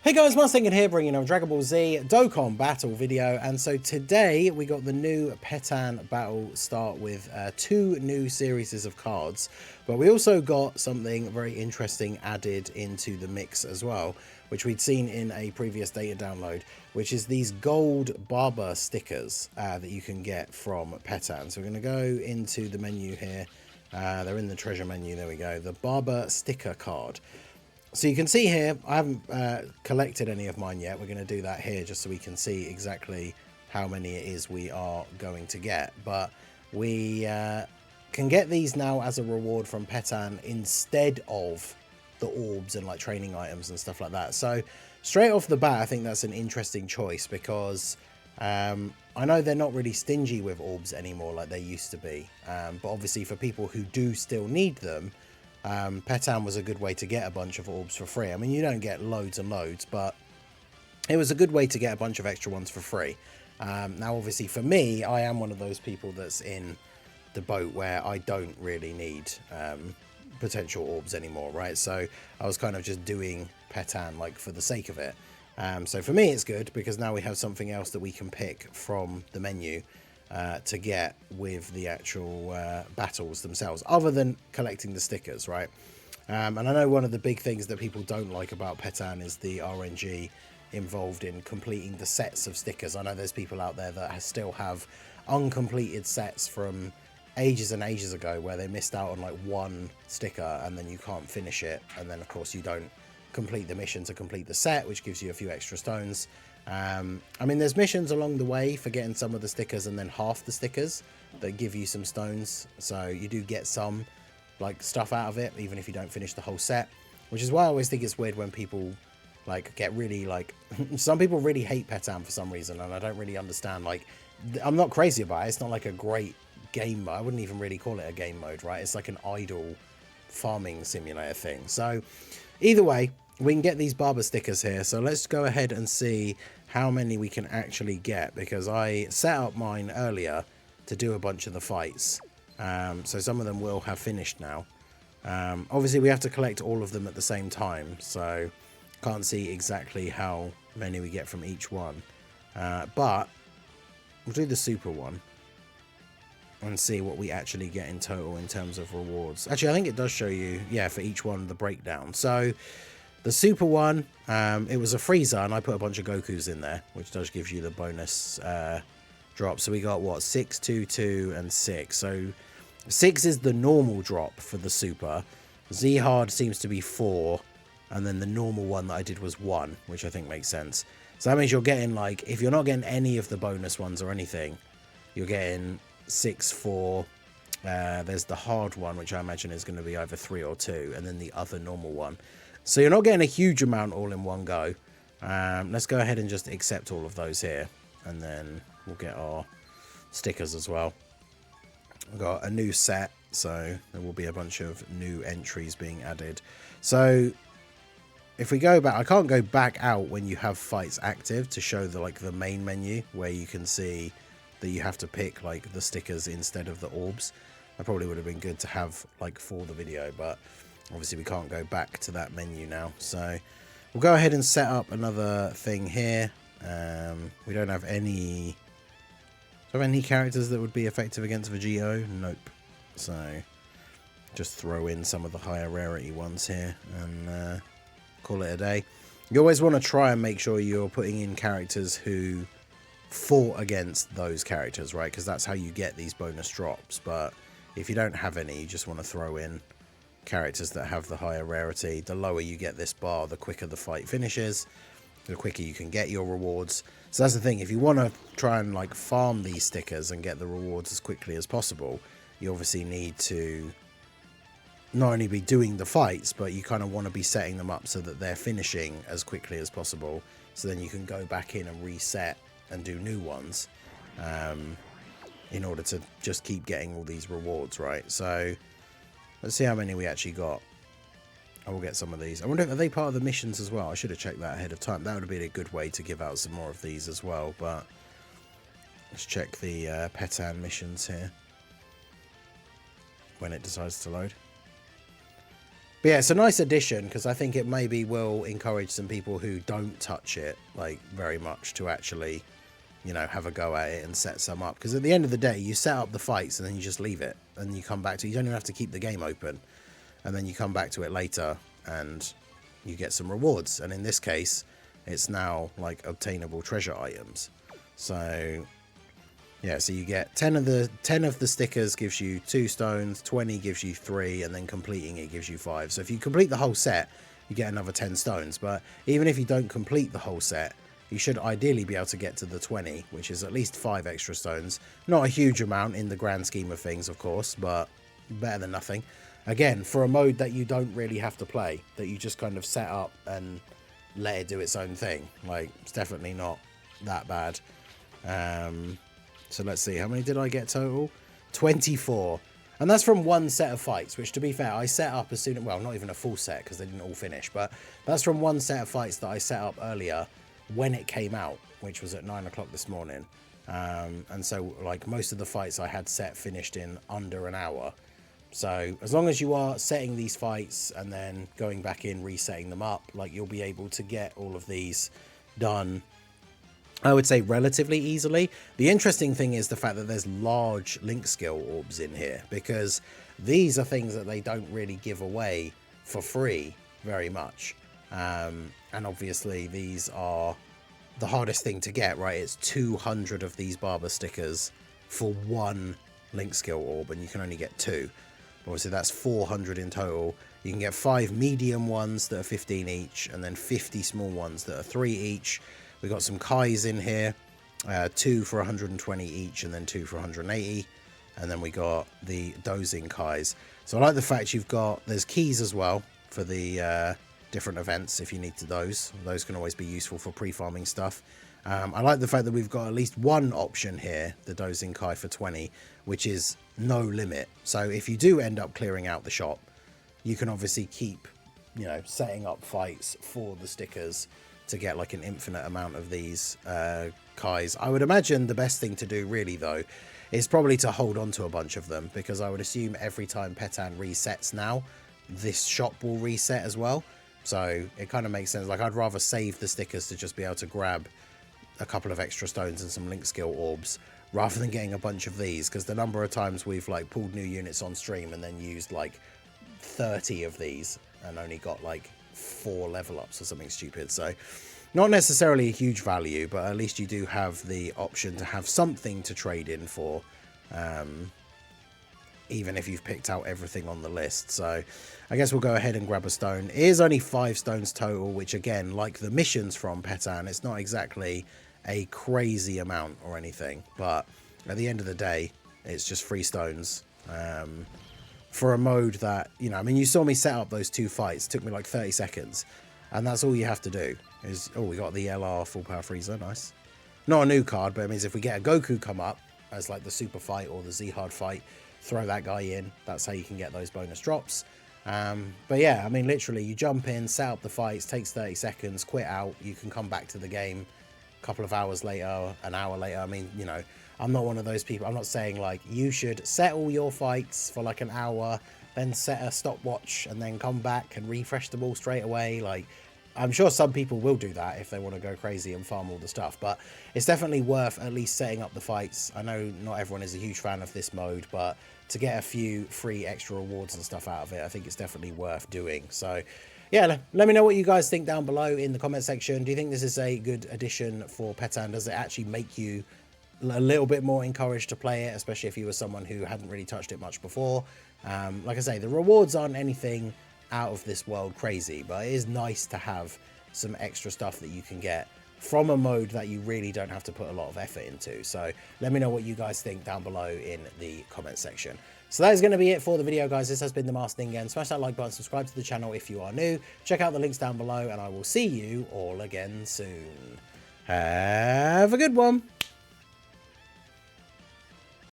Hey guys, Mustang here, bringing a Dragon Ball Z Dokkan battle video. And so today we got the new PETTAN battle start with two new series of cards, but we also got something very interesting added into the mix as well, which we'd seen in a previous data download, which is these gold barber stickers that you can get from PETTAN. So we're going to go into the menu here. They're in the treasure menu. There we go. The barber sticker card. So you can see here, I haven't collected any of mine yet. We're going to do that here just so we can see exactly how many it is we are going to get. But we can get these now as a reward from PETTAN instead of the orbs and like training items and stuff like that. So straight off the bat, I think that's an interesting choice because I know they're not really stingy with orbs anymore like they used to be. But obviously for people who do still need them, PETTAN was a good way to get a bunch of orbs for free. I mean, you don't get loads and loads, but it was a good way to get a bunch of extra ones for free. Now, obviously, for me, I am one of those people that's in the boat where I don't really need potential orbs anymore, right? So I was kind of just doing PETTAN like for the sake of it. So for me, it's good because now we have something else that we can pick from the menu to get with the actual battles themselves, other than collecting the stickers, right? And I know one of the big things that people don't like about PETTAN is the RNG involved in completing the sets of stickers. I know there's people out there that still have uncompleted sets from ages and ages ago where they missed out on like one sticker and then you can't finish it, and then of course you don't complete the mission to complete the set, which gives you a few extra stones. I mean, there's missions along the way for getting some of the stickers and then half the stickers that give you some stones, so you do get some like stuff out of it even if you don't finish the whole set, which is why I always think it's weird when people like get really like some people really hate PETTAN for some reason, and I don't really understand. Like, I'm not crazy about it. It's not like a great game. I wouldn't even really call it a game mode, right? It's like an idle farming simulator thing. So either way, we can get these barber stickers here. So let's go ahead and see how many we can actually get, because I set up mine earlier to do a bunch of the fights. So some of them will have finished now. Obviously we have to collect all of them at the same time, so can't see exactly how many we get from each one. But we'll do the super one and see what we actually get in total in terms of rewards. Actually, I think it does show you, yeah, for each one, the breakdown. So the super one, it was a Frieza, and I put a bunch of Gokus in there, which does give you the bonus drop. So we got, what, 6, 2, 2, and 6. So 6 is the normal drop for the super. Z hard seems to be 4, and then the normal one that I did was 1, which I think makes sense. So that means you're getting, like, if you're not getting any of the bonus ones or anything, you're getting 6, 4. There's the hard one, which I imagine is going to be either 3 or 2, and then the other normal one. So you're not getting a huge amount all in one go. Let's go ahead and just accept all of those here, and then we'll get our stickers as well. We've got a new set, so there will be a bunch of new entries being added. So if we go back, I can't go back out when you have fights active to show the like the main menu where you can see that you have to pick like the stickers instead of the orbs. That probably would have been good to have like for the video, but obviously we can't go back to that menu now. So we'll go ahead and set up another thing here. We don't have any... Do I have any characters that would be effective against Vegito? Nope. So just throw in some of the higher rarity ones here and call it a day. You always want to try and make sure you're putting in characters who fought against those characters, right? Because that's how you get these bonus drops. But if you don't have any, you just want to throw in characters that have the higher rarity. The lower you get this bar, the quicker the fight finishes, the quicker you can get your rewards. So that's the thing, if you want to try and like farm these stickers and get the rewards as quickly as possible, you obviously need to not only be doing the fights, but you kind of want to be setting them up so that they're finishing as quickly as possible, so then you can go back in and reset and do new ones in order to just keep getting all these rewards, right? So let's see how many we actually got. I will get some of these. I wonder if are they part of the missions as well. I should have checked that ahead of time. That would have been a good way to give out some more of these as well. But let's check the PETTAN missions here when it decides to load. But yeah, it's a nice addition because I think it maybe will encourage some people who don't touch it like very much to actually, you know, have a go at it and set some up. Because at the end of the day, you set up the fights and then you just leave it and you come back to it. You don't even have to keep the game open, and then you come back to it later and you get some rewards. And in this case, it's now like obtainable treasure items. So yeah, so you get 10 of the stickers gives you 2 stones, 20 gives you 3, and then completing it gives you 5. So if you complete the whole set, you get another 10 stones. But even if you don't complete the whole set, you should ideally be able to get to the 20, which is at least 5 extra stones. Not a huge amount in the grand scheme of things, of course, but better than nothing. Again, for a mode that you don't really have to play, that you just kind of set up and let it do its own thing. Like, it's definitely not that bad. So let's see, how many did I get total? 24. And that's from one set of fights, which to be fair, I set up as soon as, well, not even a full set because they didn't all finish, but that's from one set of fights that I set up earlier when it came out, which was at 9 o'clock this morning. And so like most of the fights I had set finished in under an hour. So as long as you are setting these fights and then going back in, resetting them up, like you'll be able to get all of these done, I would say, relatively easily. The interesting thing is the fact that there's large link skill orbs in here, because these are things that they don't really give away for free very much. And obviously these are the hardest thing to get, right? It's 200 of these barber stickers for 1 link skill orb, and you can only get 2. Obviously that's 400 in total. You can get 5 medium ones that are 15 each, and then 50 small ones that are 3 each. We got some Kais in here, 2 for 120 each, and then 2 for 180. And then we got the dozing Kais. So I like the fact there's keys as well for the different events if you need to those. Those can always be useful for pre-farming stuff. I like the fact that we've got at least one option here, the dozing Kai for 20, which is no limit. So if you do end up clearing out the shop, you can obviously keep, you know, setting up fights for the stickers to get like an infinite amount of these Kais. I would imagine the best thing to do really though is probably to hold on to a bunch of them, because I would assume every time PETTAN resets now, this shop will reset as well. So it kind of makes sense. Like, I'd rather save the stickers to just be able to grab a couple of extra stones and some link skill orbs rather than getting a bunch of these, because the number of times we've like pulled new units on stream and then used like 30 of these and only got like 4 level ups or something stupid. So not necessarily a huge value, but at least you do have the option to have something to trade in for, even if you've picked out everything on the list. So I guess we'll go ahead and grab a stone. It is only 5 stones total, which again, like the missions from PETTAN, it's not exactly a crazy amount or anything, but at the end of the day, it's just 3 stones. For a mode that, you know, I mean, you saw me set up those 2 fights. It took me like 30 seconds. And that's all you have to do is, oh, we got the LR full power freezer. Nice. Not a new card, but it means if we get a Goku come up as like the super fight or the Z hard fight, throw that guy in. That's how you can get those bonus drops. But yeah, I mean, literally you jump in, set up the fights, takes 30 seconds, quit out. You can come back to the game a couple of hours later, an hour later. I mean, you know, I'm not one of those people. I'm not saying like you should set all your fights for like an hour, then set a stopwatch and then come back and refresh them all straight away. Like, I'm sure some people will do that if they want to go crazy and farm all the stuff, but it's definitely worth at least setting up the fights. I know not everyone is a huge fan of this mode, but to get a few free extra rewards and stuff out of it, I think it's definitely worth doing. So yeah, let me know what you guys think down below in the comment section. Do you think this is a good addition for PETTAN? Does it actually make you a little bit more encouraged to play it, especially if you were someone who hadn't really touched it much before? Like I say, the rewards aren't anything out of this world crazy, but it is nice to have some extra stuff that you can get from a mode that you really don't have to put a lot of effort into. So let me know what you guys think down below in the comment section. So that is going to be it for the video, guys. This has been the Master Ningen. Smash that like button, subscribe to the channel if you are new, check out the links down below, and I will see you all again soon. Have a good one.